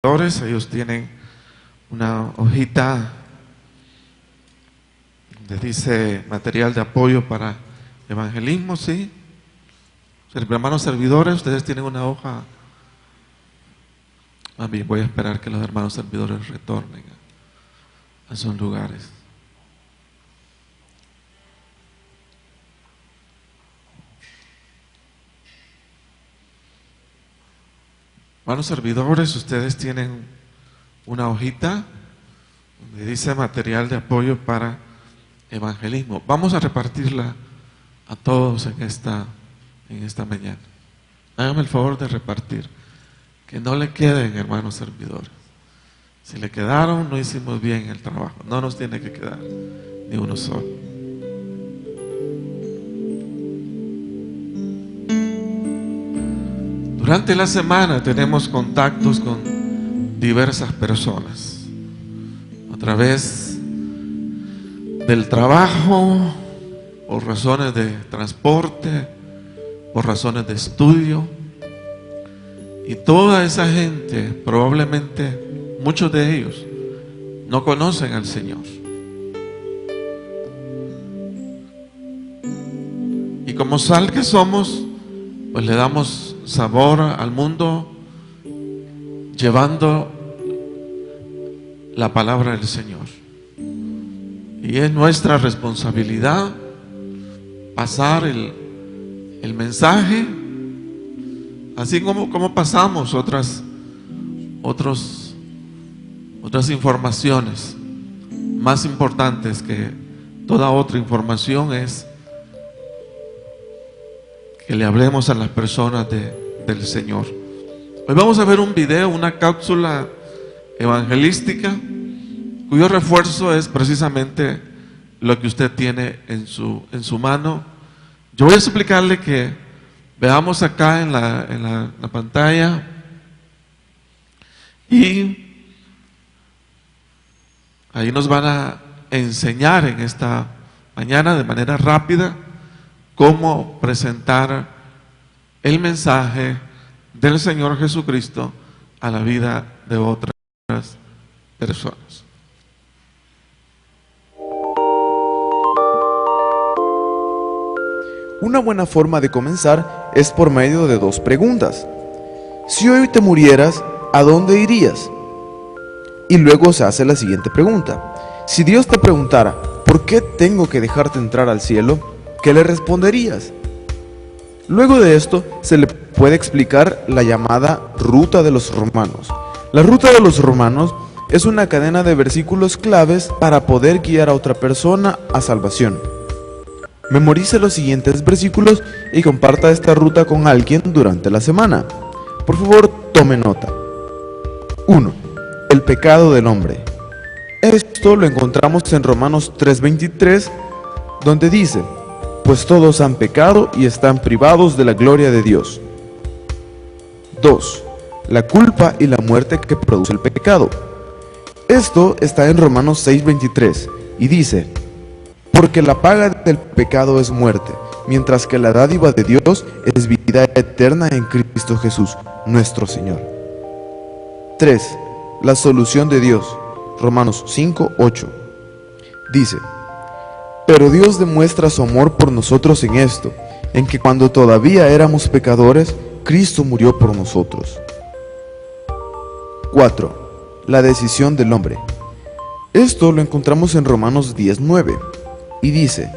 Ellos tienen una hojita donde dice material de apoyo para evangelismo, ¿sí? Hermanos servidores, ustedes tienen una hoja. Bien, voy a esperar que los hermanos servidores retornen a sus lugares. Hermanos servidores, ustedes tienen una hojita donde dice material de apoyo para evangelismo. Vamos a repartirla a todos en esta mañana. Háganme el favor de repartir, que no le queden, hermanos servidores. Si le quedaron, no hicimos bien el trabajo. No nos tiene que quedar ni uno solo. Durante la semana tenemos contactos con diversas personas a través del trabajo, por razones de transporte, por razones de estudio, y toda esa gente, probablemente muchos de ellos no conocen al Señor. Y como sal que somos, pues le damos sabor al mundo llevando la palabra del Señor. Y es nuestra responsabilidad pasar el mensaje, así como pasamos otras informaciones. Más importantes que toda otra información es que le hablemos a las personas del Señor. Hoy vamos a ver un video, una cápsula evangelística, cuyo refuerzo es precisamente lo que usted tiene en su mano. Yo voy a explicarle que veamos acá en la pantalla, y ahí nos van a enseñar en esta mañana de manera rápida cómo presentar el mensaje del Señor Jesucristo a la vida de otras personas. Una buena forma de comenzar es por medio de dos preguntas. Si hoy te murieras, ¿a dónde irías? Y luego se hace la siguiente pregunta. Si Dios te preguntara, ¿por qué tengo que dejarte entrar al cielo?, ¿qué le responderías? Luego de esto se le puede explicar la llamada Ruta de los Romanos. La Ruta de los Romanos es una cadena de versículos claves para poder guiar a otra persona a salvación. Memorice los siguientes versículos y comparta esta ruta con alguien durante la semana. Por favor, tome nota. 1. El pecado del hombre. Esto lo encontramos en Romanos 3:23, donde dice: pues todos han pecado y están privados de la gloria de Dios. 2. La culpa y la muerte que produce el pecado. Esto está en Romanos 6:23 y dice: porque la paga del pecado es muerte, mientras que la dádiva de Dios es vida eterna en Cristo Jesús, nuestro Señor. 3. La solución de Dios. Romanos 5:8 dice: pero Dios demuestra su amor por nosotros en esto, en que cuando todavía éramos pecadores, Cristo murió por nosotros. 4. La decisión del hombre. Esto lo encontramos en Romanos 10:9 y dice: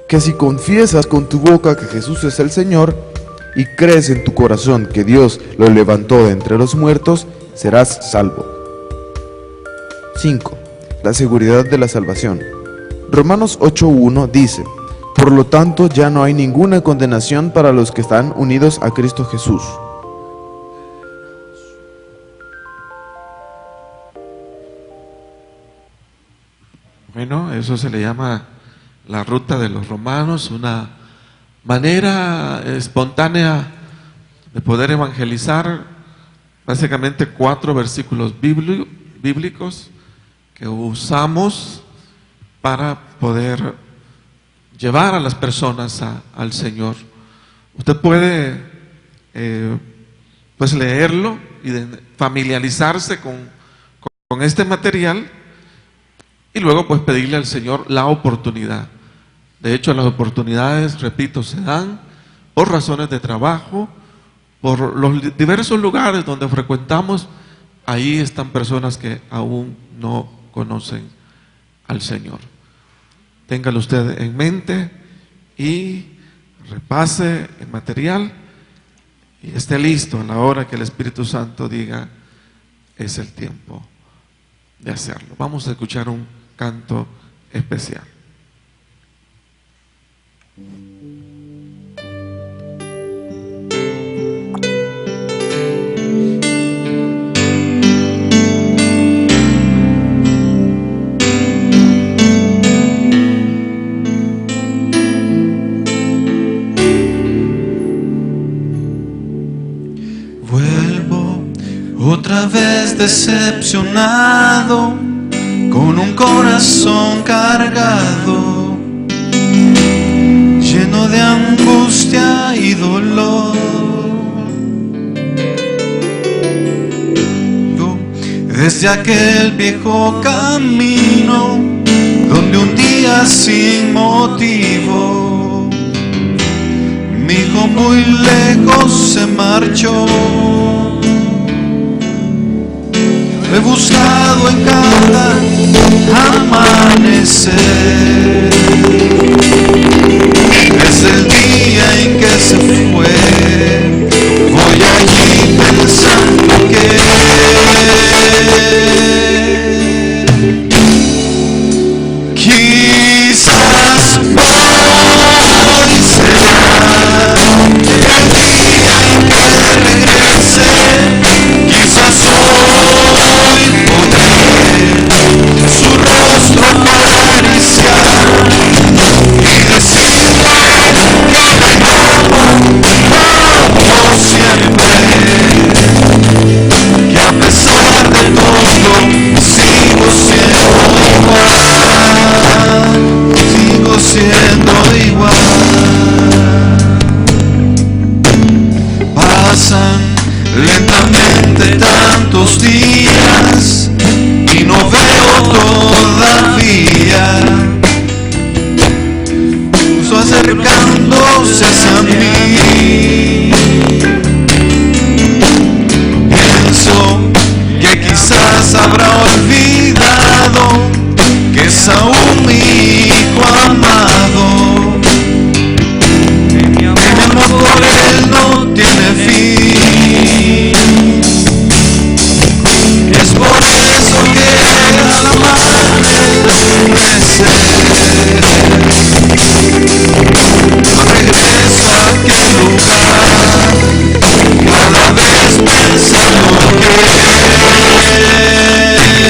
que si confiesas con tu boca que Jesús es el Señor y crees en tu corazón que Dios lo levantó de entre los muertos, serás salvo. 5. La seguridad de la salvación. Romanos 8:1 dice: por lo tanto ya no hay ninguna condenación para los que están unidos a Cristo Jesús. Bueno, eso se le llama la Ruta de los Romanos, una manera espontánea de poder evangelizar. Básicamente 4 versículos bíblicos que usamos para poder llevar a las personas al Señor. Usted puede pues leerlo familiarizarse con este material y luego pues pedirle al Señor la oportunidad. De hecho, las oportunidades, repito, se dan por razones de trabajo, por los diversos lugares donde frecuentamos. Ahí están personas que aún no conocen al Señor. Téngalo usted en mente y repase el material y esté listo a la hora que el Espíritu Santo diga: es el tiempo de hacerlo. Vamos a escuchar un canto especial. Otra vez decepcionado, con un corazón cargado, lleno de angustia y dolor. Yo, desde aquel viejo camino, donde un día sin motivo mi hijo muy lejos se marchó. He buscado en cada amanecer, desde el día en que se fue, voy allí pensando que quizás hoy será el día en que regrese, quizás su rostro acariciar y decirme que me amo como siempre, que a pesar de todo sigo siendo igual. Pasan lentamente tantos días y no veo todavía su acercándose hacia mí. Pienso que quizás habrá olvidado que es aún mi hijo amado, que mi amor por él no tiene fin. Es por eso que al amanecer yo regreso a aquel lugar, cada vez pensando que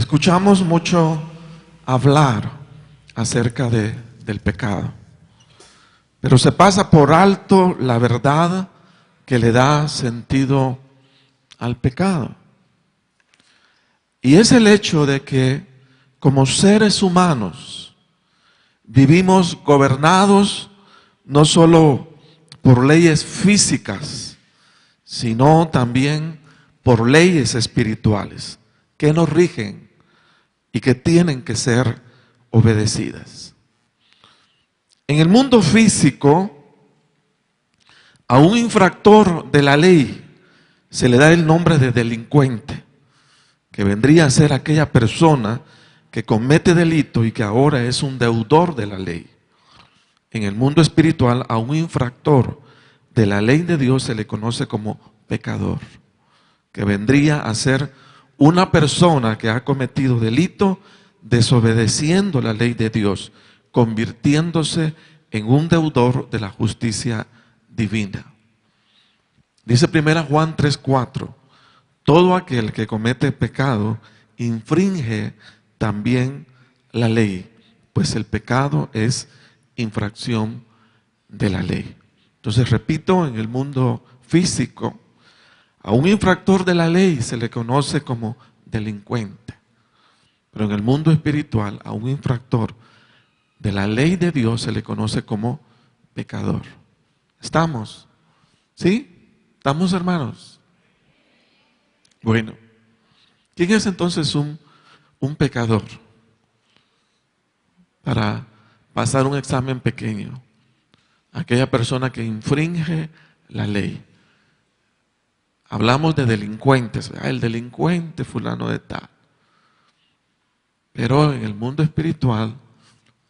Escuchamos mucho hablar acerca del pecado, pero se pasa por alto la verdad que le da sentido al pecado. Y es el hecho de que como seres humanos vivimos gobernados no solo por leyes físicas, sino también por leyes espirituales que nos rigen y que tienen que ser obedecidas. En el mundo físico, a un infractor de la ley se le da el nombre de delincuente, que vendría a ser aquella persona que comete delito y que ahora es un deudor de la ley. En el mundo espiritual, a un infractor de la ley de Dios se le conoce como pecador, que vendría a ser una persona que ha cometido delito desobedeciendo la ley de Dios, convirtiéndose en un deudor de la justicia divina. Dice 1 Juan 3:4, todo aquel que comete pecado infringe también la ley, pues el pecado es infracción de la ley. Entonces, repito, en el mundo físico, a un infractor de la ley se le conoce como delincuente, pero en el mundo espiritual, a un infractor de la ley de Dios se le conoce como pecador. ¿Estamos? ¿Sí? ¿Estamos, hermanos? Bueno, ¿quién es entonces un pecador? Para pasar un examen pequeño, aquella persona que infringe la ley. Hablamos de delincuentes, el delincuente fulano de tal. Pero en el mundo espiritual,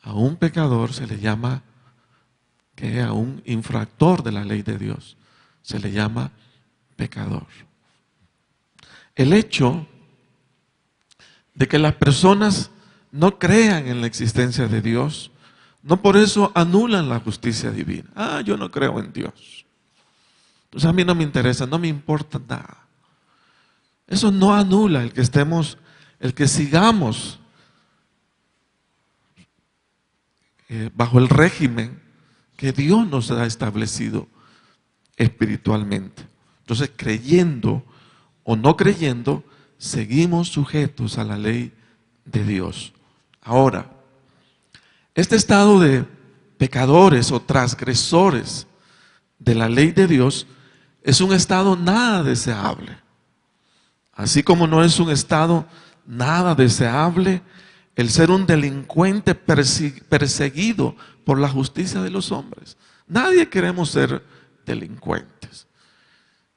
a un pecador se le llama, que a un infractor de la ley de Dios, se le llama pecador. El hecho de que las personas no crean en la existencia de Dios, no por eso anulan la justicia divina. Ah, yo no creo en Dios. Entonces a mí no me interesa, no me importa nada. Eso no anula el que sigamos bajo el régimen que Dios nos ha establecido espiritualmente. Entonces, creyendo o no creyendo, seguimos sujetos a la ley de Dios. Ahora, este estado de pecadores o transgresores de la ley de Dios es un estado nada deseable. Así como no es un estado nada deseable el ser un delincuente perseguido por la justicia de los hombres. Nadie queremos ser delincuentes.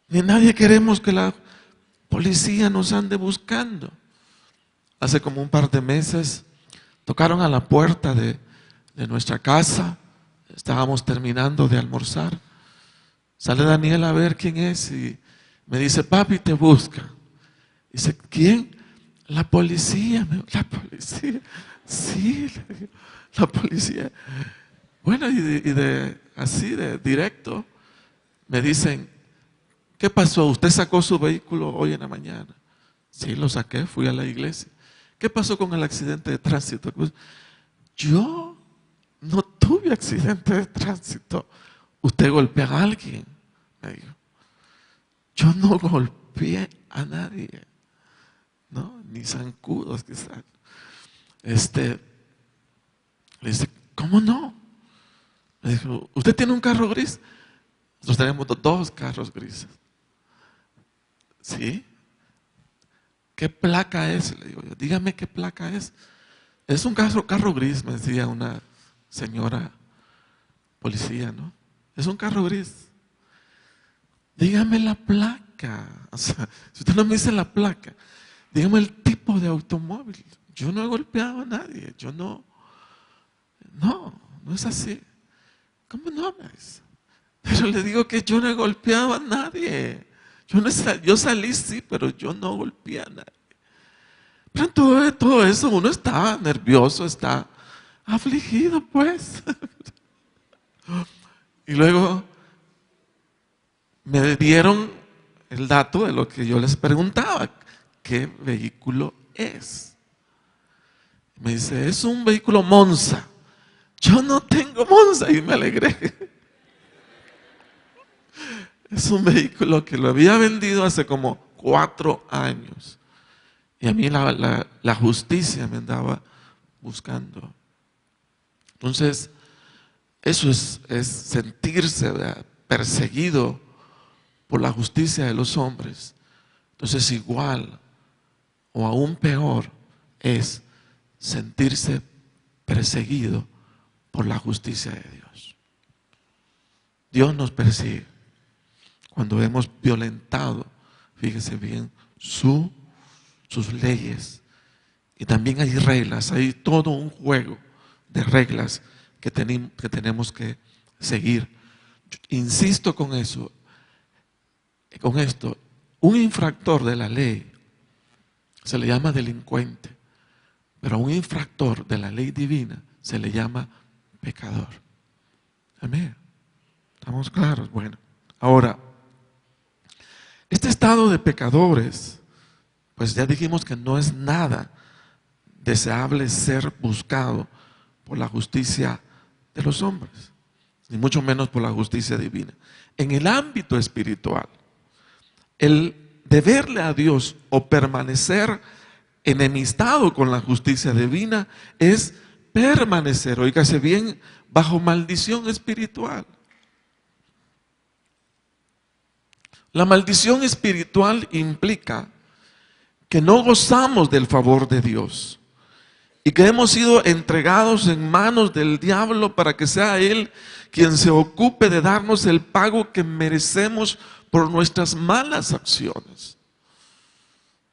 Ni nadie queremos que la policía nos ande buscando. Hace como un par de meses tocaron a la puerta de nuestra casa. Estábamos terminando de almorzar. Sale Daniel a ver quién es y me dice, papi, te busca. Dice, ¿quién? La policía. La policía. Sí, la policía. Bueno, así de directo me dicen, ¿qué pasó? ¿Usted sacó su vehículo hoy en la mañana? Sí, lo saqué, fui a la iglesia. ¿Qué pasó con el accidente de tránsito? Yo no tuve accidente de tránsito. ¿Usted golpea a alguien? Me dijo. Yo no golpeé a nadie. ¿No? Ni zancudos quizás. Le dice, ¿cómo no? Me dijo, ¿usted tiene un carro gris? Nosotros tenemos 2 carros grises. ¿Sí? ¿Qué placa es? Le digo yo, dígame qué placa es. Es un carro gris, me decía una señora policía, ¿no? Es un carro gris. Dígame la placa. O sea, si usted no me dice la placa, dígame el tipo de automóvil. Yo no he golpeado a nadie. Yo no es así. ¿Cómo no me dice? Pero le digo que yo no he golpeado a nadie. Yo salí sí, pero yo no golpeé a nadie. Pero en todo eso uno está nervioso, está afligido, pues. Y luego me dieron el dato de lo que yo les preguntaba. ¿Qué vehículo es? Me dice, es un vehículo Monza. Yo no tengo Monza, y me alegré. Es un vehículo que lo había vendido hace como 4 años. Y a mí la justicia me andaba buscando. Entonces, eso es sentirse, ¿verdad?, perseguido por la justicia de los hombres. Entonces, igual o aún peor es sentirse perseguido por la justicia de Dios. Dios nos persigue cuando hemos violentado, fíjese bien, sus leyes. Y también hay reglas, hay todo un juego de reglas que tenemos que seguir. Insisto con eso, con esto, un infractor de la ley se le llama delincuente, pero a un infractor de la ley divina se le llama pecador. Amén. ¿Estamos claros? Bueno, ahora, este estado de pecadores, pues ya dijimos que no es nada deseable ser buscado por la justicia de los hombres, ni mucho menos por la justicia divina. En el ámbito espiritual, el deberle a Dios o permanecer enemistado con la justicia divina es permanecer, óigase bien, bajo maldición espiritual. La maldición espiritual implica que no gozamos del favor de Dios y que hemos sido entregados en manos del diablo para que sea Él quien se ocupe de darnos el pago que merecemos por nuestras malas acciones.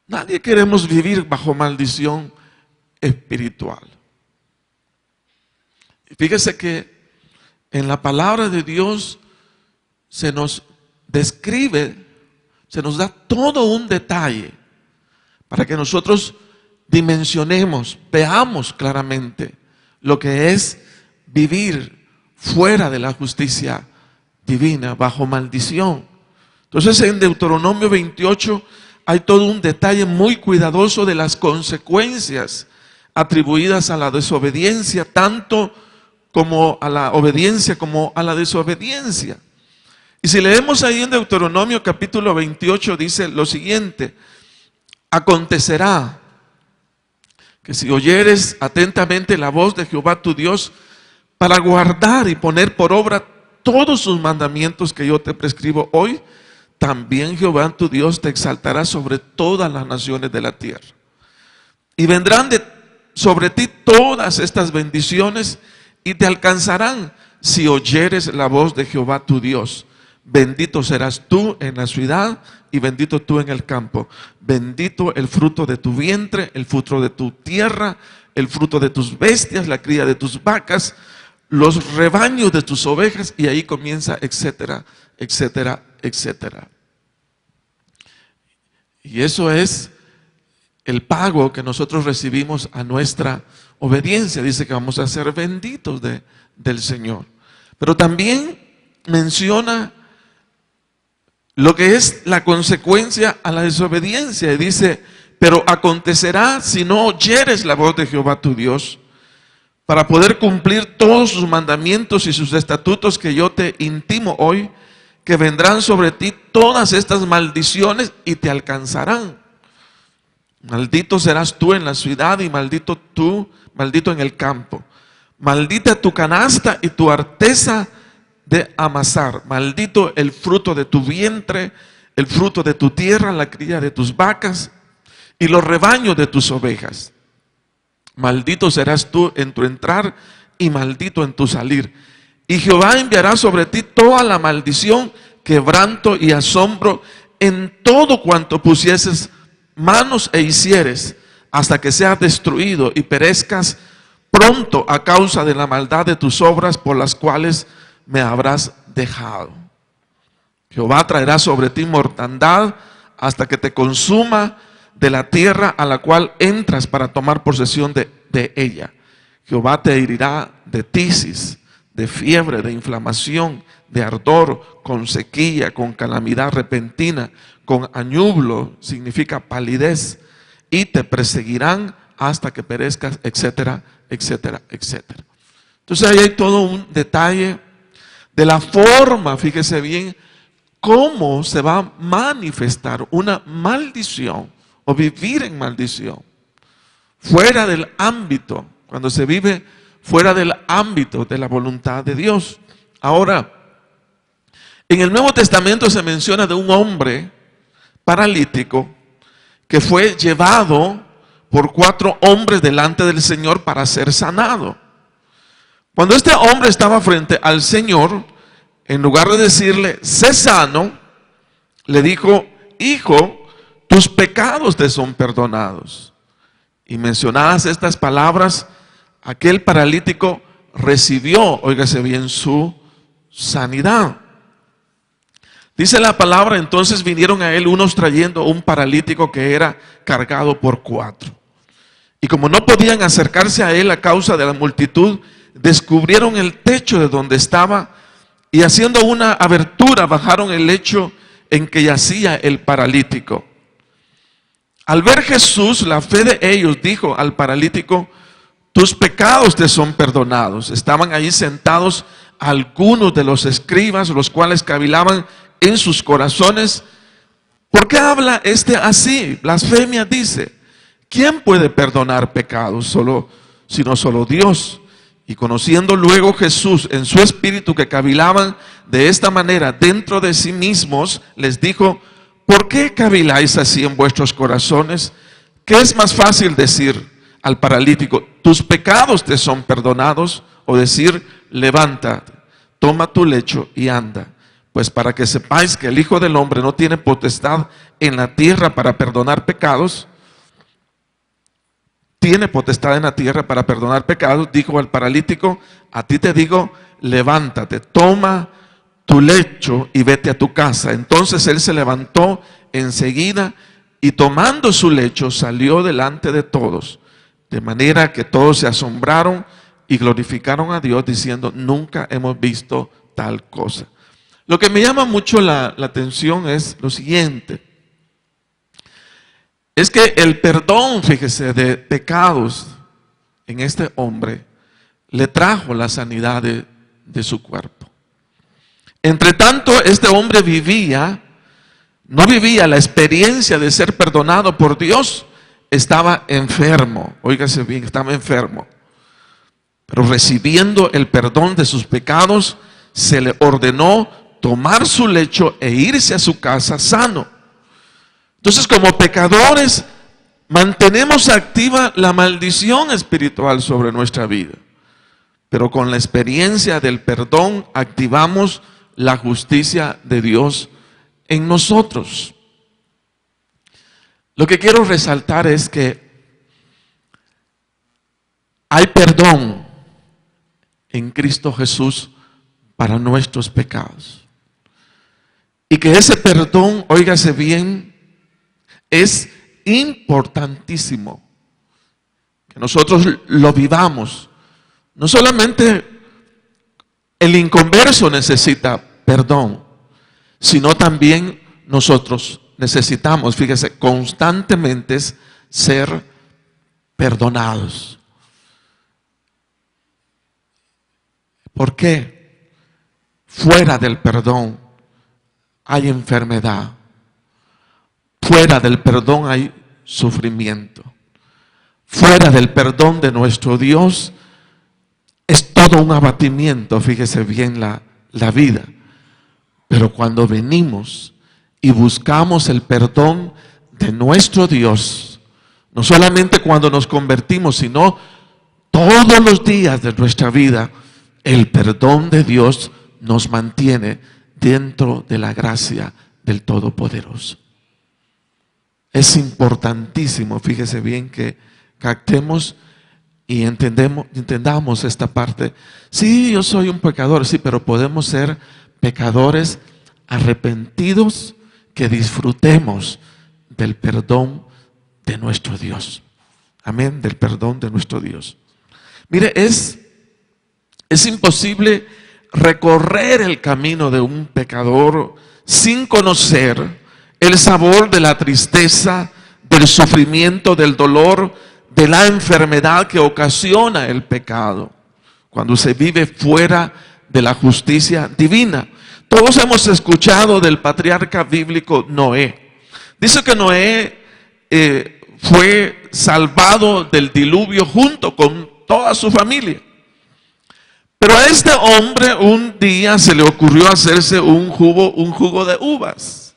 Nadie queremos vivir bajo maldición espiritual. Fíjese que en la palabra de Dios se nos describe, se nos da todo un detalle para que nosotros dimensionemos, veamos claramente lo que es vivir fuera de la justicia divina, bajo maldición. Entonces en Deuteronomio 28 hay todo un detalle muy cuidadoso de las consecuencias atribuidas a la desobediencia, tanto como a la obediencia como a la desobediencia. Y si leemos ahí en Deuteronomio capítulo 28, dice lo siguiente: acontecerá que si oyeres atentamente la voz de Jehová tu Dios para guardar y poner por obra todos sus mandamientos que yo te prescribo hoy, también Jehová tu Dios te exaltará sobre todas las naciones de la tierra. Y vendrán sobre ti todas estas bendiciones y te alcanzarán si oyeres la voz de Jehová tu Dios. Bendito serás tú en la ciudad y bendito tú en el campo. Bendito el fruto de tu vientre, el fruto de tu tierra, el fruto de tus bestias, la cría de tus vacas, los rebaños de tus ovejas, y ahí comienza, etcétera, etcétera, etcétera. Y eso es el pago que nosotros recibimos a nuestra obediencia. Dice que vamos a ser benditos del Señor. Pero también menciona lo que es la consecuencia a la desobediencia. Y dice: pero acontecerá si no oyeres la voz de Jehová tu Dios, para poder cumplir todos sus mandamientos y sus estatutos que yo te intimo hoy, que vendrán sobre ti todas estas maldiciones y te alcanzarán. Maldito serás tú en la ciudad y maldito en el campo. Maldita tu canasta y tu arteza de amasar. Maldito el fruto de tu vientre, el fruto de tu tierra, la cría de tus vacas y los rebaños de tus ovejas. Maldito serás tú en tu entrar y maldito en tu salir. Y Jehová enviará sobre ti toda la maldición, quebranto y asombro en todo cuanto pusieses manos e hicieres, hasta que seas destruido y perezcas pronto a causa de la maldad de tus obras por las cuales me habrás dejado. Jehová traerá sobre ti mortandad hasta que te consuma de la tierra a la cual entras para tomar posesión de ella. Jehová te herirá de tisis, de fiebre, de inflamación, de ardor, con sequía, con calamidad repentina, con añublo, significa palidez, y te perseguirán hasta que perezcas, etcétera, etcétera, etcétera. Entonces ahí hay todo un detalle de la forma, fíjese bien, cómo se va a manifestar una maldición o vivir en maldición fuera del ámbito, cuando se vive fuera del ámbito de la voluntad de Dios. Ahora, en el Nuevo Testamento se menciona de un hombre paralítico que fue llevado por 4 hombres delante del Señor para ser sanado. Cuando este hombre estaba frente al Señor, en lugar de decirle, sé sano, le dijo, hijo, tus pecados te son perdonados. Y mencionadas estas palabras, aquel paralítico recibió, óigase bien, su sanidad. Dice la palabra, entonces vinieron a él unos trayendo un paralítico que era cargado por 4. Y como no podían acercarse a él a causa de la multitud, descubrieron el techo de donde estaba y haciendo una abertura bajaron el lecho en que yacía el paralítico. Al ver Jesús la fe de ellos, dijo al paralítico, tus pecados te son perdonados. Estaban ahí sentados algunos de los escribas, los cuales cavilaban en sus corazones. ¿Por qué habla así? Blasfemia, dice. ¿Quién puede perdonar pecados? Sino solo Dios. Y conociendo luego Jesús en su espíritu que cavilaban de esta manera dentro de sí mismos, les dijo, ¿por qué caviláis así en vuestros corazones? ¿Qué es más fácil decir al paralítico, tus pecados te son perdonados? O decir, levántate, toma tu lecho y anda. Pues para que sepáis que el Hijo del Hombre no tiene potestad en la tierra para perdonar pecados, tiene potestad en la tierra para perdonar pecados, dijo al paralítico, a ti te digo, levántate, toma tu lecho y vete a tu casa. Entonces él se levantó enseguida y tomando su lecho salió delante de todos, de manera que todos se asombraron y glorificaron a Dios diciendo, nunca hemos visto tal cosa. Lo que me llama mucho la atención es lo siguiente. Es que el perdón, fíjese, de pecados en este hombre le trajo la sanidad de su cuerpo. Entre tanto, este hombre no vivía la experiencia de ser perdonado por Dios, estaba enfermo. Óigase bien, estaba enfermo. Pero recibiendo el perdón de sus pecados, se le ordenó tomar su lecho e irse a su casa sano. Entonces, como pecadores, mantenemos activa la maldición espiritual sobre nuestra vida. Pero con la experiencia del perdón, activamos la justicia de Dios en nosotros. Lo que quiero resaltar es que hay perdón en Cristo Jesús para nuestros pecados. Y que ese perdón, óigase bien, es importantísimo que nosotros lo vivamos. No solamente el inconverso necesita perdón, sino también nosotros necesitamos, fíjese, constantemente ser perdonados. ¿Por qué? Fuera del perdón hay enfermedad. Fuera del perdón hay sufrimiento. Fuera del perdón de nuestro Dios es todo un abatimiento, fíjese bien la vida. Pero cuando venimos y buscamos el perdón de nuestro Dios, no solamente cuando nos convertimos, sino todos los días de nuestra vida, el perdón de Dios nos mantiene dentro de la gracia del Todopoderoso. Es importantísimo, fíjese bien, que captemos y entendamos esta parte. Sí, yo soy un pecador, sí, pero podemos ser pecadores arrepentidos que disfrutemos del perdón de nuestro Dios. Amén, del perdón de nuestro Dios. Mire, es imposible recorrer el camino de un pecador sin conocer el sabor de la tristeza, del sufrimiento, del dolor, de la enfermedad que ocasiona el pecado, cuando se vive fuera de la justicia divina. Todos hemos escuchado del patriarca bíblico Noé. Dice que Noé fue salvado del diluvio junto con toda su familia. Pero a este hombre un día se le ocurrió hacerse un jugo de uvas,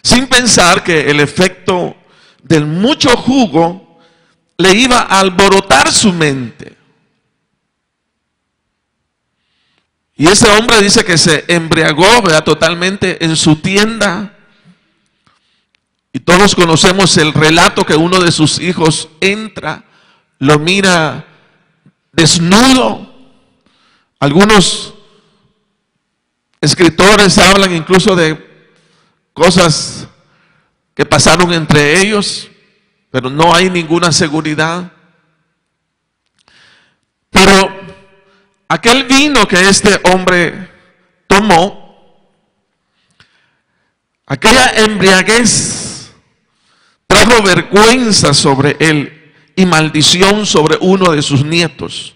sin pensar que el efecto del mucho jugo le iba a alborotar su mente. Y ese hombre dice que se embriagó, ¿verdad?, totalmente en su tienda. Y todos conocemos el relato que uno de sus hijos entra, lo mira desnudo. Algunos escritores hablan incluso de cosas que pasaron entre ellos, pero no hay ninguna seguridad. Pero aquel vino que este hombre tomó, aquella embriaguez, trajo vergüenza sobre él y maldición sobre uno de sus nietos.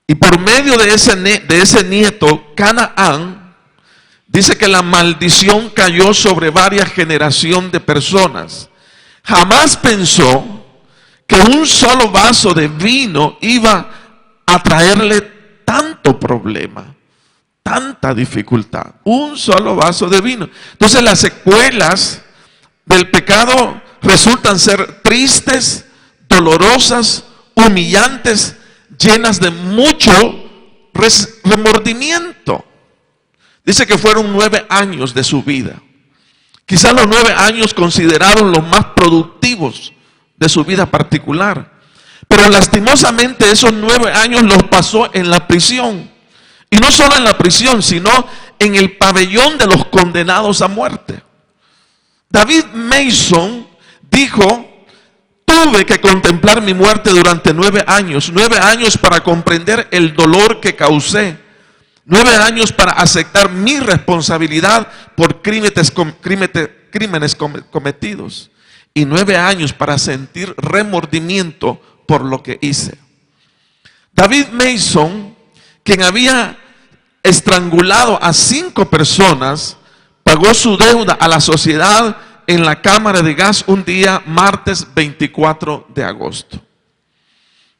Y por medio de ese nieto, Canaán, dice que la maldición cayó sobre varias generaciones de personas. Jamás pensó que un solo vaso de vino iba a traerle tanto problema, tanta dificultad. Un solo vaso de vino. Entonces las secuelas del pecado resultan ser tristes, dolorosas, humillantes, llenas de mucho remordimiento. Dice que fueron 9 años de su vida. Quizás los 9 años consideraron los más productivos de su vida particular. Pero lastimosamente esos 9 años los pasó en la prisión. Y no solo en la prisión, sino en el pabellón de los condenados a muerte. David Mason dijo: tuve que contemplar mi muerte durante 9 años. 9 años para comprender el dolor que causé. 9 años para aceptar mi responsabilidad por crímenes cometidos. Y 9 años para sentir remordimiento por lo que hice. David Mason, quien había estrangulado a 5 personas, pagó su deuda a la sociedad en la cámara de gas un día, martes 24 de agosto.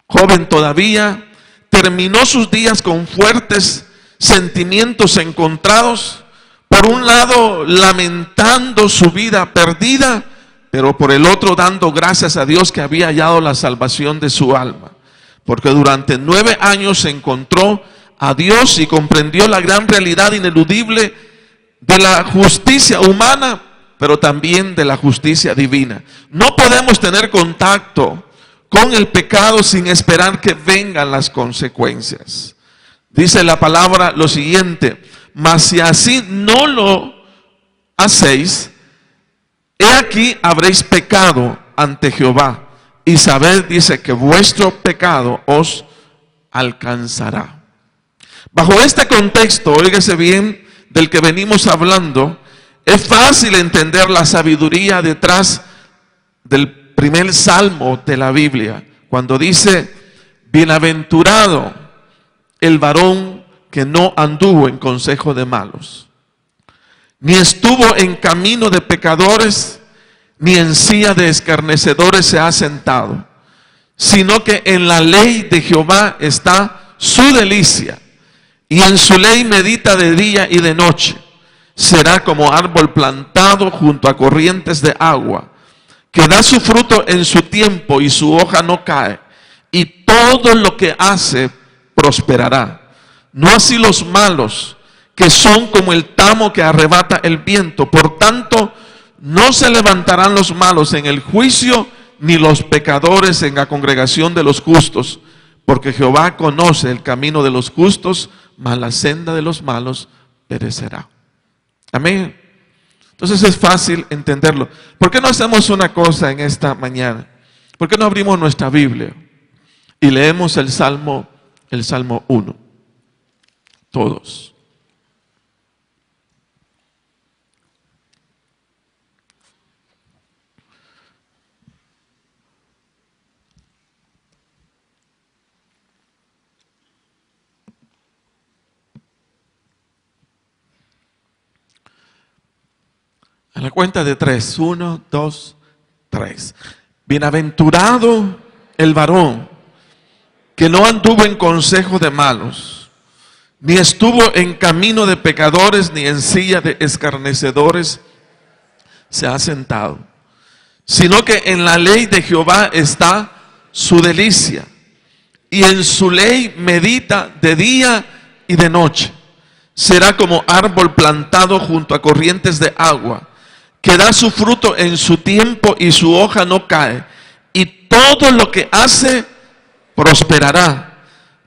Joven todavía, terminó sus días con fuertes sentimientos encontrados. Por un lado, lamentando su vida perdida, pero por el otro, dando gracias a Dios que había hallado la salvación de su alma. Porque durante 9 años se encontró a Dios y comprendió la gran realidad ineludible de la justicia humana, pero también de la justicia divina. No podemos tener contacto con el pecado sin esperar que vengan las consecuencias. Dice la palabra lo siguiente: mas si así no lo hacéis, he aquí habréis pecado ante Jehová, y sabed, dice, que vuestro pecado os alcanzará. Bajo este contexto, óigase bien, del que venimos hablando, es fácil entender la sabiduría detrás del primer salmo de la Biblia, cuando dice: bienaventurado el varón que no anduvo en consejo de malos, ni estuvo en camino de pecadores, ni en silla de escarnecedores se ha sentado, sino que en la ley de Jehová está su delicia, y en su ley medita de día y de noche. Será como árbol plantado junto a corrientes de agua, que da su fruto en su tiempo y su hoja no cae, y todo lo que hace prosperará. No así los malos, que son como el tamo que arrebata el viento. Por tanto, no se levantarán los malos en el juicio, ni los pecadores en la congregación de los justos, porque Jehová conoce el camino de los justos, mas la senda de los malos perecerá. Amén. Entonces es fácil entenderlo. ¿Por qué no hacemos una cosa en esta mañana? ¿Por qué no abrimos nuestra Biblia y leemos el Salmo 1? Todos. A la cuenta de 3. 1, 2, 3. Bienaventurado el varón que no anduvo en consejo de malos, ni estuvo en camino de pecadores, ni en silla de escarnecedores se ha sentado, sino que en la ley de Jehová está su delicia, y en su ley medita de día y de noche. Será como árbol plantado junto a corrientes de agua, que da su fruto en su tiempo y su hoja no cae, y todo lo que hace prosperará.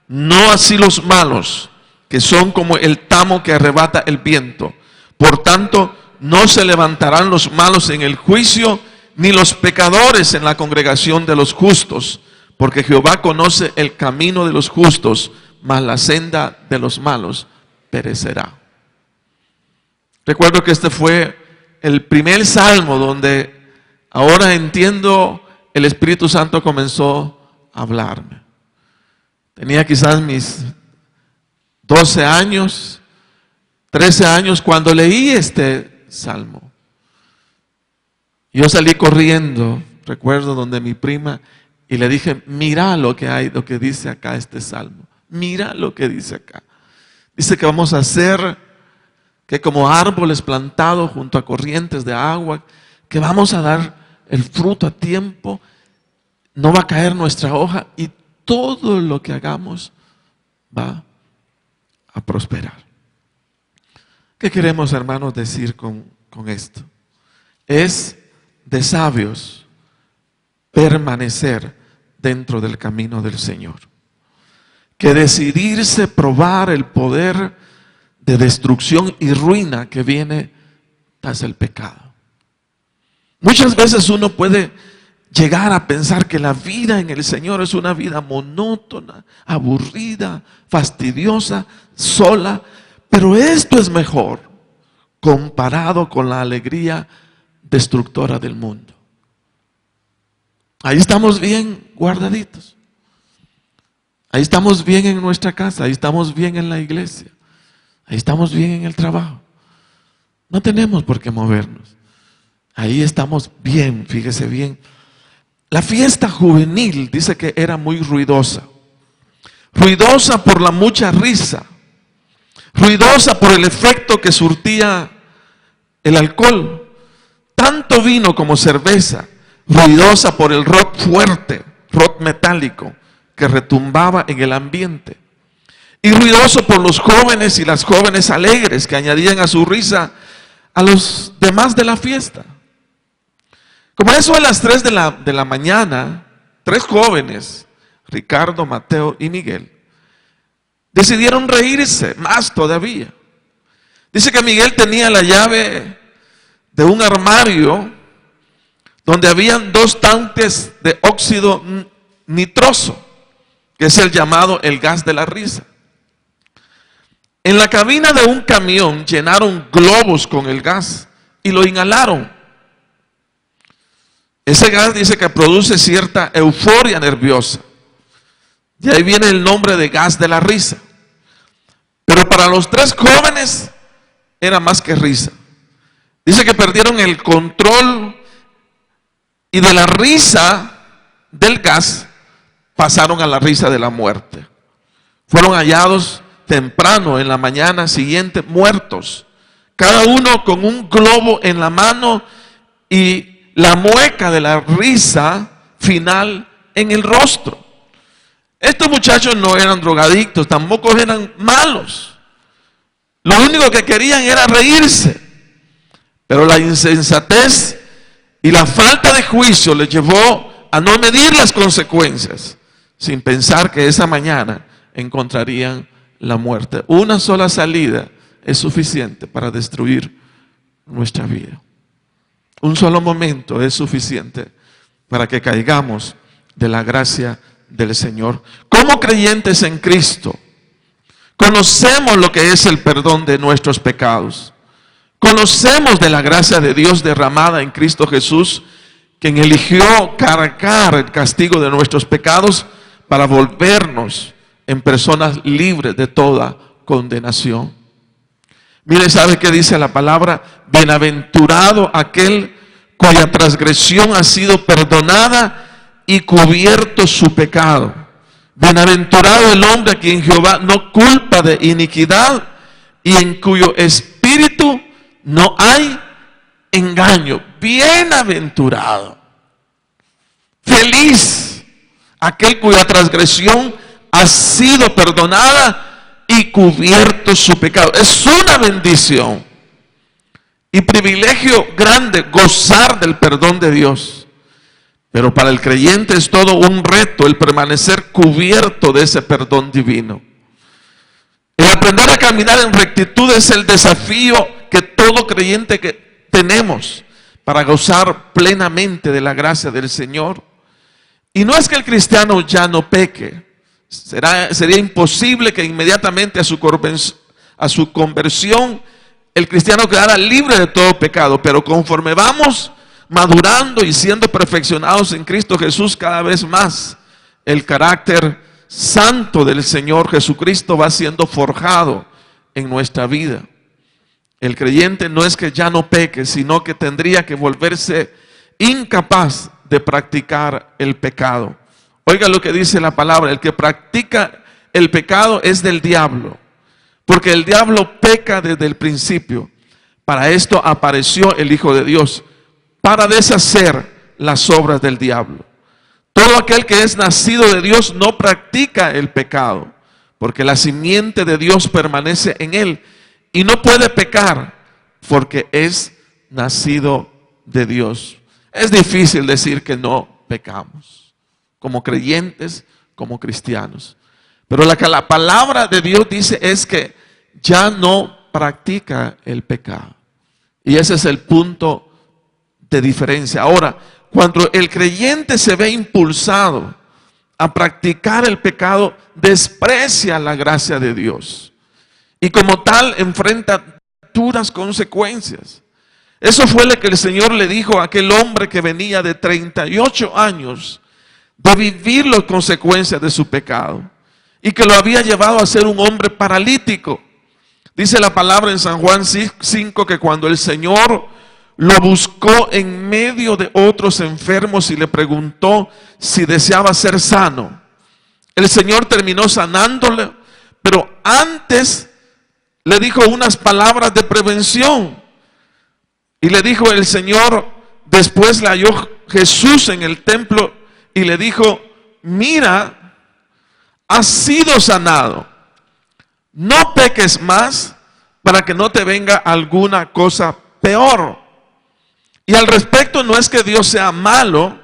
No así los malos, que son como el tamo que arrebata el viento. Por tanto, no se levantarán los malos en el juicio, ni los pecadores en la congregación de los justos, porque Jehová conoce el camino de los justos, mas la senda de los malos perecerá. Recuerdo que este fue el primer salmo donde ahora entiendo, el Espíritu Santo comenzó a hablarme. Tenía quizás mis 12 años, 13 años cuando leí este salmo. Yo salí corriendo, recuerdo, donde mi prima, y le dije: mira lo que hay, lo que dice acá este salmo. Mira lo que dice acá. Dice que vamos a hacer que como árboles plantados junto a corrientes de agua, que vamos a dar el fruto a tiempo, no va a caer nuestra hoja, y todo lo que hagamos va a prosperar. ¿Qué queremos, hermanos, decir con esto? Es de sabios permanecer dentro del camino del Señor, que decidirse probar el poder de destrucción y ruina que viene tras el pecado. Muchas veces uno puede llegar a pensar que la vida en el Señor es una vida monótona, aburrida, fastidiosa, sola, pero esto es mejor comparado con la alegría destructora del mundo. Ahí estamos bien guardaditos. Ahí estamos bien en nuestra casa, ahí estamos bien en la iglesia, ahí estamos bien en el trabajo. No tenemos por qué movernos. Ahí estamos bien, fíjese bien. La fiesta juvenil dice que era muy ruidosa. Ruidosa por la mucha risa. Ruidosa por el efecto que surtía el alcohol. Tanto vino como cerveza. Ruidosa por el rock fuerte, rock metálico, que retumbaba en el ambiente. Y ruidoso por los jóvenes y las jóvenes alegres que añadían a su risa a los demás de la fiesta. Como eso a las 3 de la mañana, 3 jóvenes, Ricardo, Mateo y Miguel, decidieron reírse más todavía. Dice que Miguel tenía la llave de un armario donde habían 2 tanques de óxido nitroso, que es el llamado el gas de la risa. En la cabina de un camión llenaron globos con el gas y lo inhalaron. Ese gas dice que produce cierta euforia nerviosa. Y ahí viene el nombre de gas de la risa. Pero para los 3 jóvenes era más que risa. Dice que perdieron el control y de la risa del gas pasaron a la risa de la muerte. Fueron hallados temprano en la mañana siguiente muertos, cada uno con un globo en la mano y la mueca de la risa final en el rostro. Estos muchachos no eran drogadictos, tampoco eran malos. Lo único que querían era reírse. Pero la insensatez y la falta de juicio les llevó a no medir las consecuencias, sin pensar que esa mañana encontrarían la muerte. Una sola salida es suficiente para destruir nuestra vida. Un solo momento es suficiente para que caigamos de la gracia del Señor. Como creyentes en Cristo, conocemos lo que es el perdón de nuestros pecados. Conocemos de la gracia de Dios derramada en Cristo Jesús, quien eligió cargar el castigo de nuestros pecados para volvernos en personas libres de toda condenación. Mire, ¿sabe qué dice la palabra? Bienaventurado aquel cuya transgresión ha sido perdonada y cubierto su pecado. Bienaventurado el hombre a quien Jehová no culpa de iniquidad y en cuyo espíritu no hay engaño. Bienaventurado, feliz aquel cuya transgresión ha sido perdonada y cubierto su pecado. Es una bendición y privilegio grande gozar del perdón de Dios. Pero para el creyente es todo un reto el permanecer cubierto de ese perdón divino. El aprender a caminar en rectitud es el desafío que todo creyente que tenemos para gozar plenamente de la gracia del Señor. Y no es que el cristiano ya no peque. Sería imposible que inmediatamente a su conversión el cristiano quedara libre de todo pecado. Pero conforme vamos madurando y siendo perfeccionados en Cristo Jesús cada vez más, el carácter santo del Señor Jesucristo va siendo forjado en nuestra vida. El creyente no es que ya no peque, sino que tendría que volverse incapaz de practicar el pecado. Oiga lo que dice la palabra: el que practica el pecado es del diablo, porque el diablo peca desde el principio. Para esto apareció el Hijo de Dios, para deshacer las obras del diablo. Todo aquel que es nacido de Dios no practica el pecado, porque la simiente de Dios permanece en él y no puede pecar porque es nacido de Dios. Es difícil decir que no pecamos como creyentes, como cristianos, pero la que la palabra de Dios dice es que ya no practica el pecado, y ese es el punto de diferencia. Ahora, cuando el creyente se ve impulsado a practicar el pecado, desprecia la gracia de Dios y como tal enfrenta duras consecuencias. Eso fue lo que el Señor le dijo a aquel hombre que venía de 38 años de vivir las consecuencias de su pecado y que lo había llevado a ser un hombre paralítico. Dice la palabra en San Juan 5 que cuando el Señor lo buscó en medio de otros enfermos y le preguntó si deseaba ser sano, el Señor terminó sanándole, pero antes le dijo unas palabras de prevención. Y le dijo el Señor, después le halló Jesús en el templo y le dijo: mira, has sido sanado, no peques más para que no te venga alguna cosa peor. Y al respecto, no es que Dios sea malo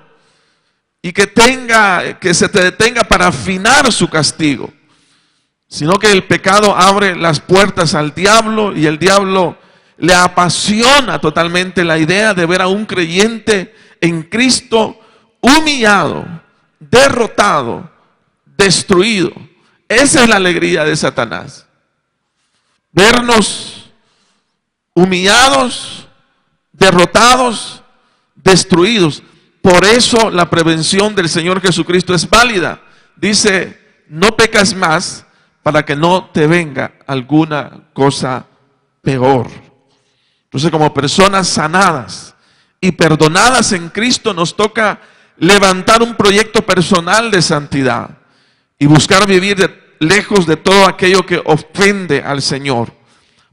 y que se te detenga para afinar su castigo, sino que el pecado abre las puertas al diablo y el diablo le apasiona totalmente la idea de ver a un creyente en Cristo humillado, derrotado, destruido. Esa es la alegría de Satanás: vernos humillados, derrotados, destruidos. Por eso la prevención del Señor Jesucristo es válida. Dice: no pecas más para que no te venga alguna cosa peor. Entonces, como personas sanadas y perdonadas en Cristo, nos toca levantar un proyecto personal de santidad y buscar vivir lejos de todo aquello que ofende al Señor,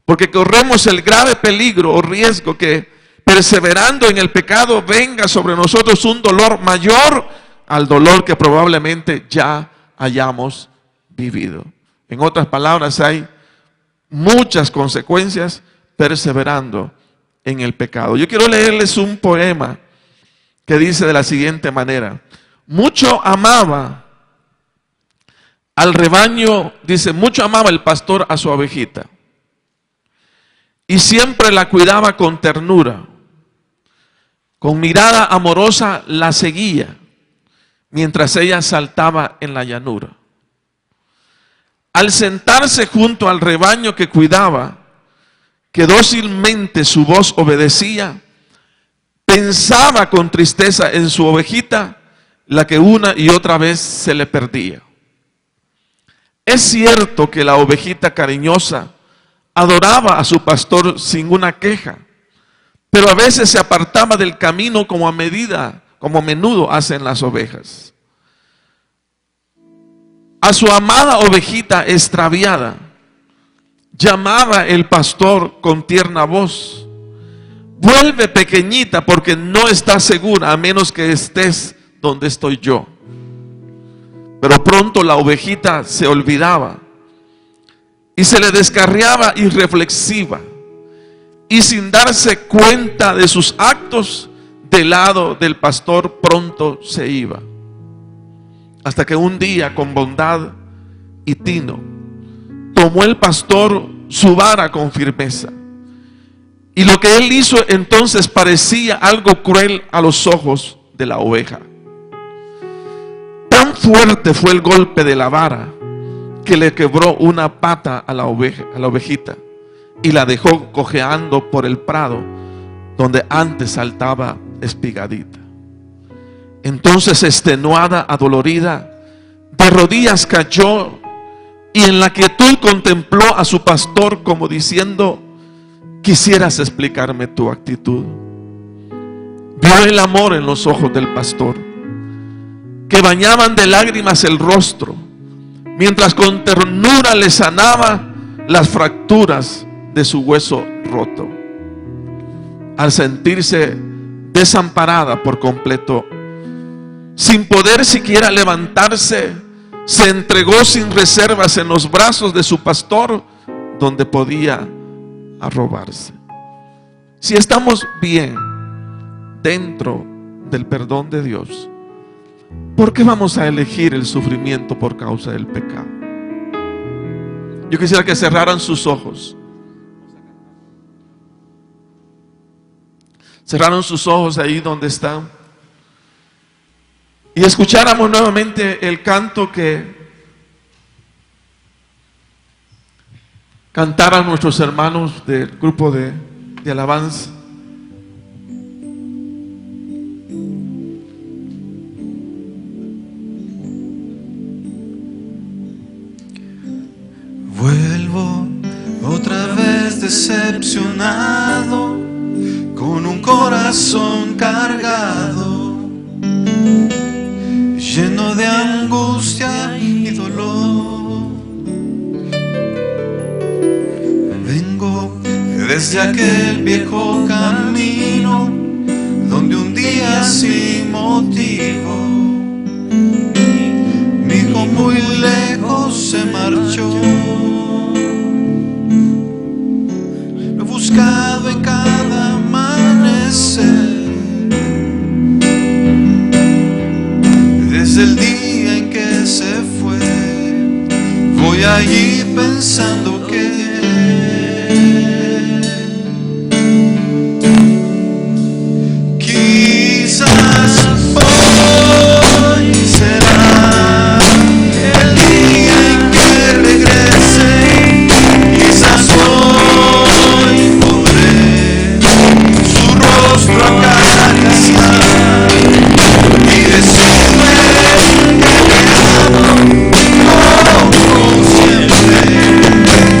porque corremos el grave peligro o riesgo que, perseverando en el pecado, venga sobre nosotros un dolor mayor al dolor que probablemente ya hayamos vivido. En otras palabras, hay muchas consecuencias perseverando en el pecado. Yo quiero leerles un poema que dice de la siguiente manera: mucho amaba al rebaño, dice, mucho amaba el pastor a su ovejita y siempre la cuidaba con ternura. Con mirada amorosa la seguía mientras ella saltaba en la llanura. Al sentarse junto al rebaño que cuidaba, que dócilmente su voz obedecía, pensaba con tristeza en su ovejita, la que una y otra vez se le perdía. Es cierto que la ovejita cariñosa adoraba a su pastor sin una queja, pero a veces se apartaba del camino como a menudo hacen las ovejas. A su amada ovejita extraviada llamaba el pastor con tierna voz: vuelve, pequeñita, porque no estás segura a menos que estés donde estoy yo. Pero pronto la ovejita se olvidaba y se le descarriaba irreflexiva, y sin darse cuenta de sus actos, del lado del pastor pronto se iba. Hasta que un día, con bondad y tino, tomó el pastor su vara con firmeza, y lo que él hizo entonces parecía algo cruel a los ojos de la oveja. Tan fuerte fue el golpe de la vara que le quebró una pata a la ovejita, y la dejó cojeando por el prado donde antes saltaba espigadita. Entonces, extenuada, adolorida, de rodillas cayó, y en la quietud contempló a su pastor como diciendo: quisieras explicarme tu actitud. Vio el amor en los ojos del pastor, que bañaban de lágrimas el rostro, mientras con ternura le sanaba las fracturas de su hueso roto. Al sentirse desamparada por completo, sin poder siquiera levantarse, se entregó sin reservas en los brazos de su pastor, donde podía arrobarse. Si estamos bien dentro del perdón de Dios, ¿por qué vamos a elegir el sufrimiento por causa del pecado? Yo quisiera que cerraran sus ojos. Cerraron sus ojos ahí donde están, y escucháramos nuevamente el canto que cantaran nuestros hermanos del grupo de alabanza. Vuelvo otra vez decepcionado, con un corazón cargado, lleno de angustia y dolor. Vengo desde aquel viejo camino, donde un día sin motivo mi hijo muy lejos se marchó. Lo he buscado en cada amanecer, desde el día en que se fue. Voy allí pensando que quizás hoy será el día en que regrese. Quizás hoy podré su rostro acariciar y decirle que me amo como siempre.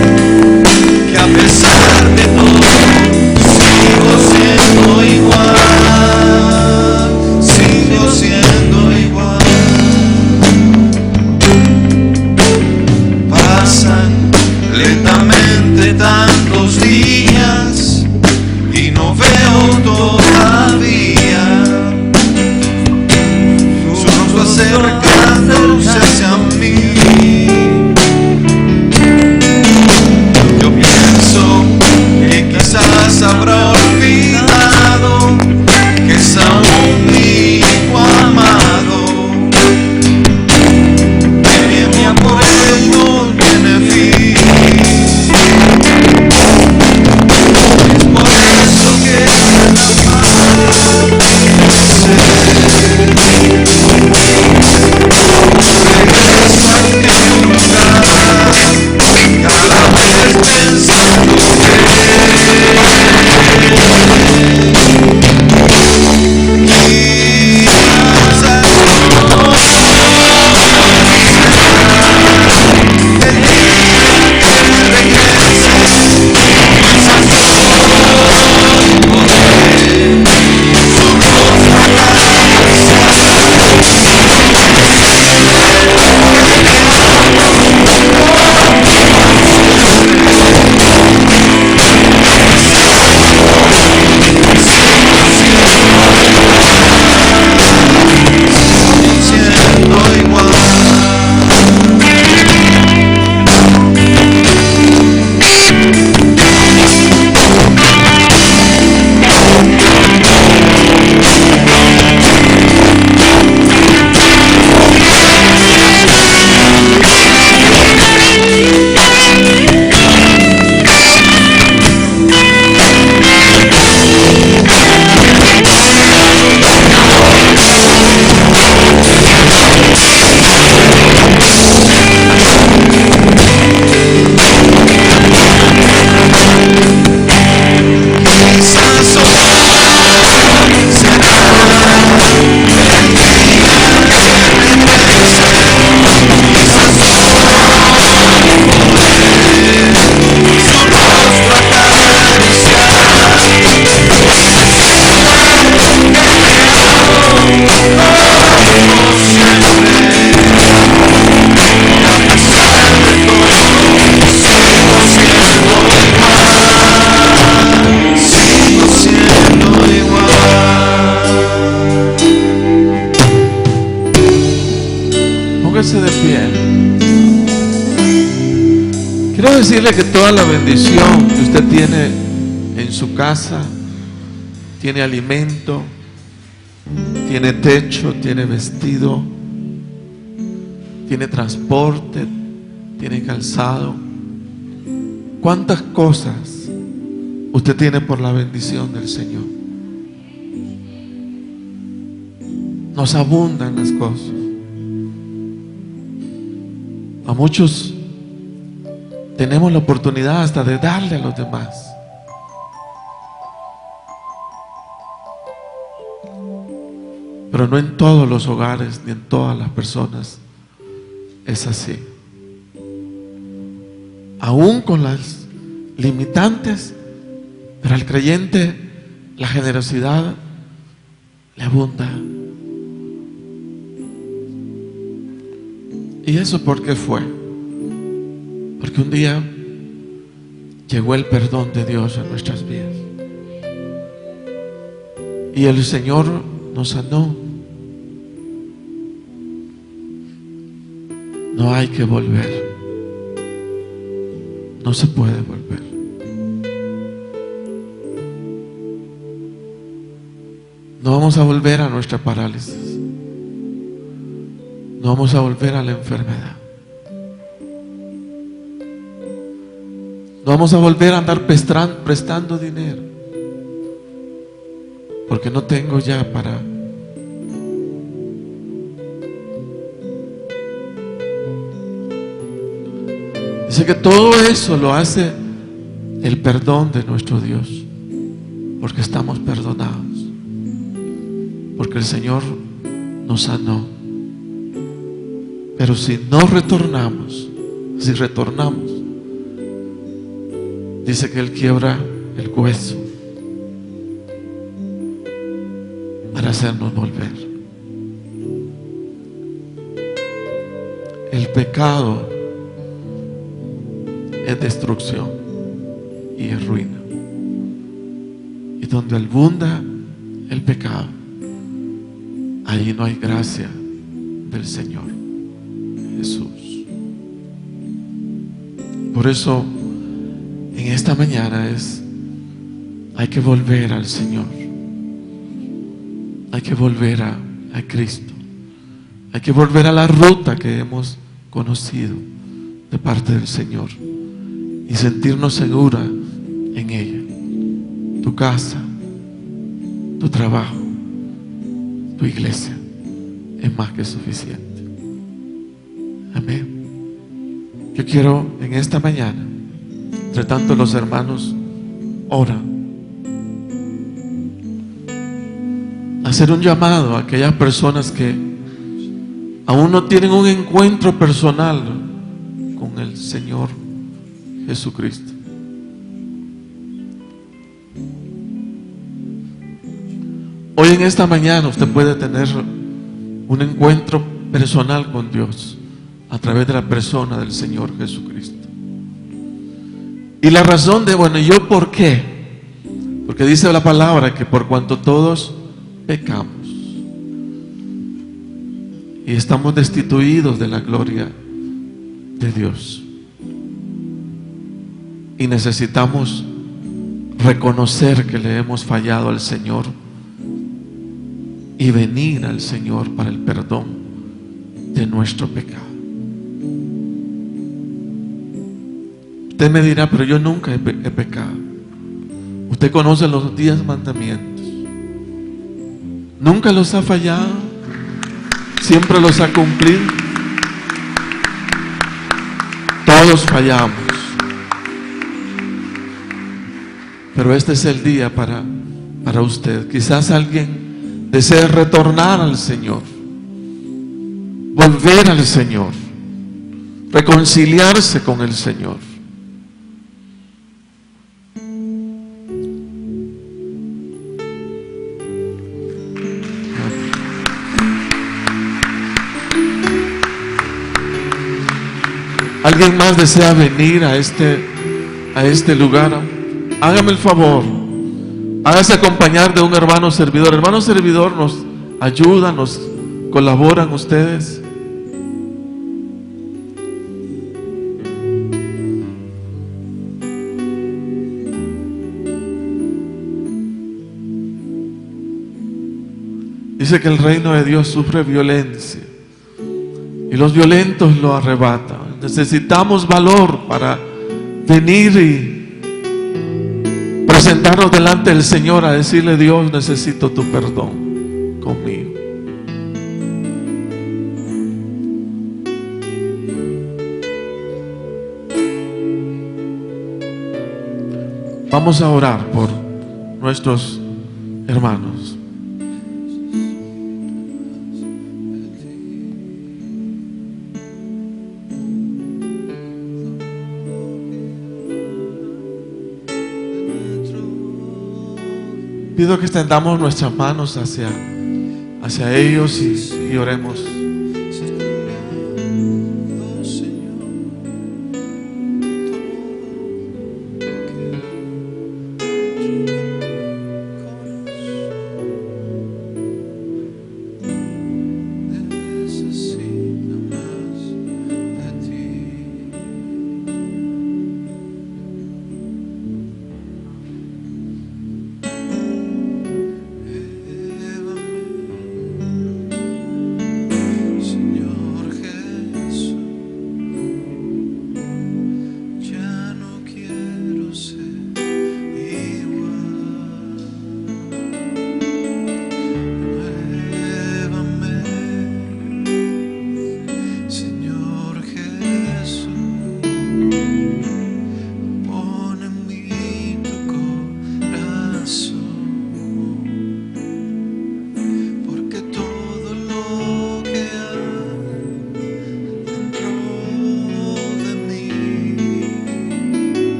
Póngase de pie. Quiero decirle que toda la bendición que usted tiene en su casa, tiene alimento, tiene techo, tiene vestido, tiene transporte, tiene calzado. ¿Cuántas cosas usted tiene por la bendición del Señor? Nos abundan las cosas. A muchos tenemos la oportunidad hasta de darle a los demás. Pero no en todos los hogares ni en todas las personas es así. Aún con las limitantes, pero al creyente la generosidad le abunda. ¿Y eso por qué fue? Porque un día llegó el perdón de Dios en nuestras vidas. Y el Señor nos sanó. No hay que volver. No se puede volver. No vamos a volver a nuestra parálisis. No vamos a volver a la enfermedad. No vamos a volver a andar prestando dinero, porque no tengo ya para. Dice que todo eso lo hace el perdón de nuestro Dios, porque estamos perdonados, porque el Señor nos sanó. Pero si no retornamos, si retornamos, dice que Él quiebra el hueso para hacernos volver. El pecado es destrucción y es ruina. Y donde abunda el pecado, allí no hay gracia del Señor Jesús. Por eso en esta mañana hay que volver al Señor, hay que volver a Cristo, hay que volver a la ruta que hemos conocido de parte del Señor y sentirnos seguros en ella. Tu casa, tu trabajo, tu iglesia es más que suficiente. Amén. Yo quiero en esta mañana, entre tanto los hermanos oran, hacer un llamado a aquellas personas que aún no tienen un encuentro personal con el Señor Jesucristo. Hoy en esta mañana usted puede tener un encuentro personal con Dios a través de la persona del Señor Jesucristo. Y la razón de, bueno, ¿yo por qué? Porque dice la palabra que por cuanto todos pecamos y estamos destituidos de la gloria de Dios, y necesitamos reconocer que le hemos fallado al Señor y venir al Señor para el perdón de nuestro pecado. Usted me dirá, pero yo nunca he pecado. Usted conoce los 10 mandamientos, nunca los ha fallado, siempre los ha cumplido. Todos fallamos, pero este es el día para usted. Quizás alguien desee retornar al Señor, volver al Señor, reconciliarse con el Señor. ¿Alguien más desea venir a este lugar? Hágame el favor, hágase acompañar de un hermano servidor. Hermano servidor, nos ayudan, nos colaboran ustedes. Dice que el reino de Dios sufre violencia y los violentos lo arrebatan. Necesitamos valor para venir y presentarnos delante del Señor a decirle: Dios, necesito tu perdón conmigo. Vamos a orar por nuestros hermanos. Pido que extendamos nuestras manos hacia ellos y oremos.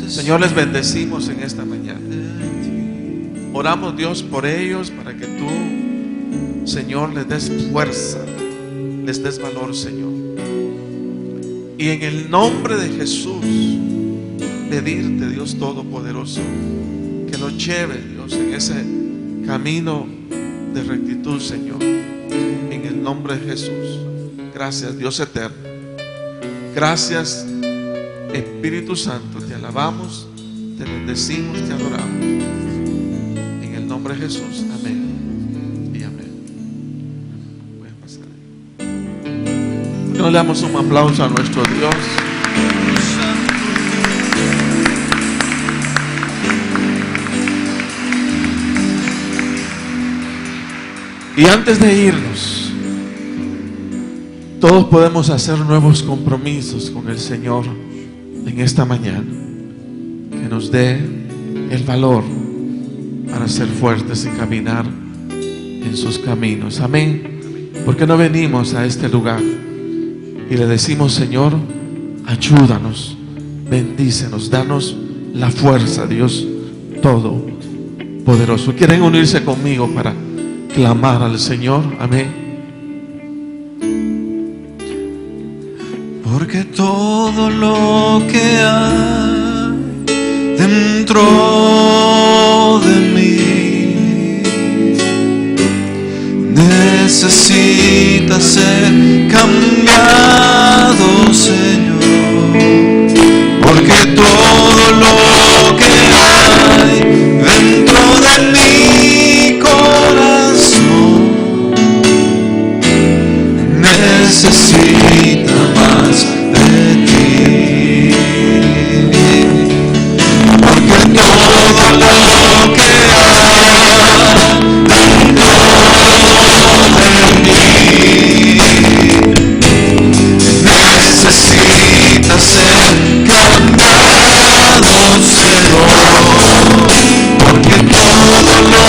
Señor, les bendecimos en esta mañana. Oramos, Dios, por ellos, para que tú, Señor, les des fuerza, les des valor, Señor. Y en el nombre de Jesús, pedirte, Dios Todopoderoso, que los lleve, Dios, en ese camino de rectitud, Señor. En el nombre de Jesús. Gracias, Dios eterno. Gracias, Espíritu Santo. Te alabamos, te bendecimos, te adoramos. En el nombre de Jesús. Amén y amén. Pueden pasar. Le damos un aplauso a nuestro Dios. Y antes de irnos, todos podemos hacer nuevos compromisos con el Señor en esta mañana. Que nos dé el valor para ser fuertes y caminar en sus caminos. Amén. Porque no venimos a este lugar y le decimos: Señor, ayúdanos, bendícenos, danos la fuerza, Dios Todopoderoso. ¿Quieren unirse conmigo para clamar al Señor? Amén. Porque todo lo que hay dentro de mí necesita ser cambiado, Señor. Porque todo lo que hay dentro de mi corazón necesita más de ti. Porque todo lo que hay dentro de mí necesita ser cambiado, Señor. Porque todo lo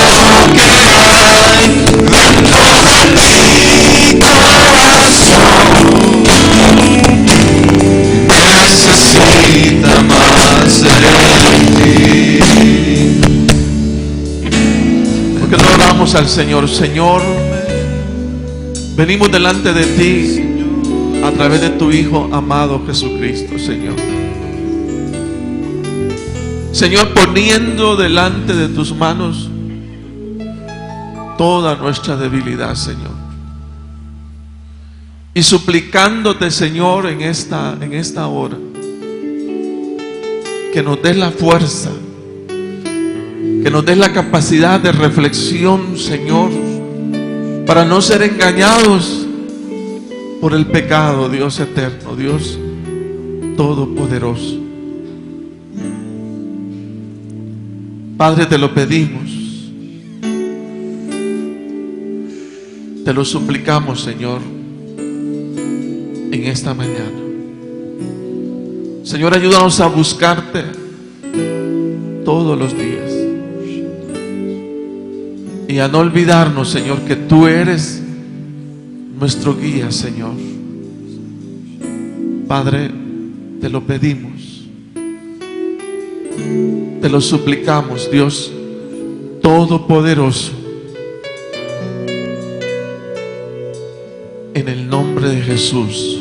que hay dentro de mi corazón necesita más de ti. Porque no oramos al Señor: Señor, venimos delante de ti a través de tu Hijo amado Jesucristo, Señor. Señor, poniendo delante de tus manos toda nuestra debilidad, Señor. Y suplicándote, Señor, en esta hora, que nos des la fuerza, que nos des la capacidad de reflexión, Señor, para no ser engañados por el pecado, Dios eterno, Dios todopoderoso. Padre, te lo pedimos, te lo suplicamos, Señor, en esta mañana. Señor, ayúdanos a buscarte todos los días y a no olvidarnos, Señor, que tú eres nuestro guía, Señor. Padre, te lo pedimos, te lo suplicamos, Dios todopoderoso, en el nombre de Jesús,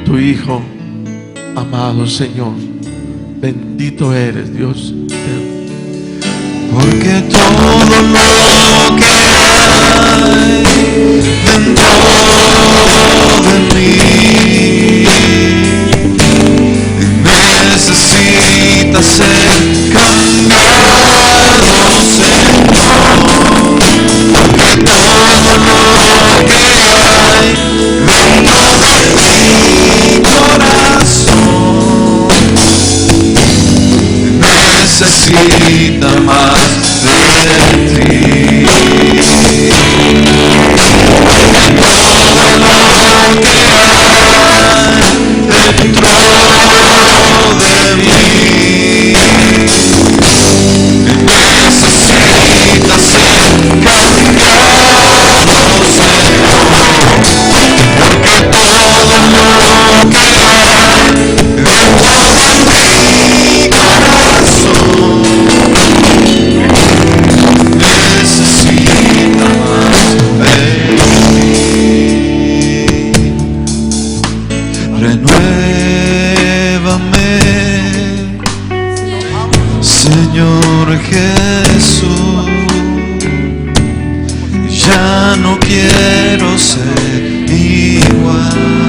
tu Hijo amado, Señor. Bendito eres, Dios eterno. Porque todo lo que hay dentro de mí necesita ser cambiado, Señor. Porque todo lo que hay dentro de mi corazón necesita más de ti. Todo lo que hay dentro de mí necesita ser cambiado, Señor. Porque todo lo que hay dentro de mi corazón necesita más de ti. Renuévame, Señor Jesús. Ya no quiero ser igual.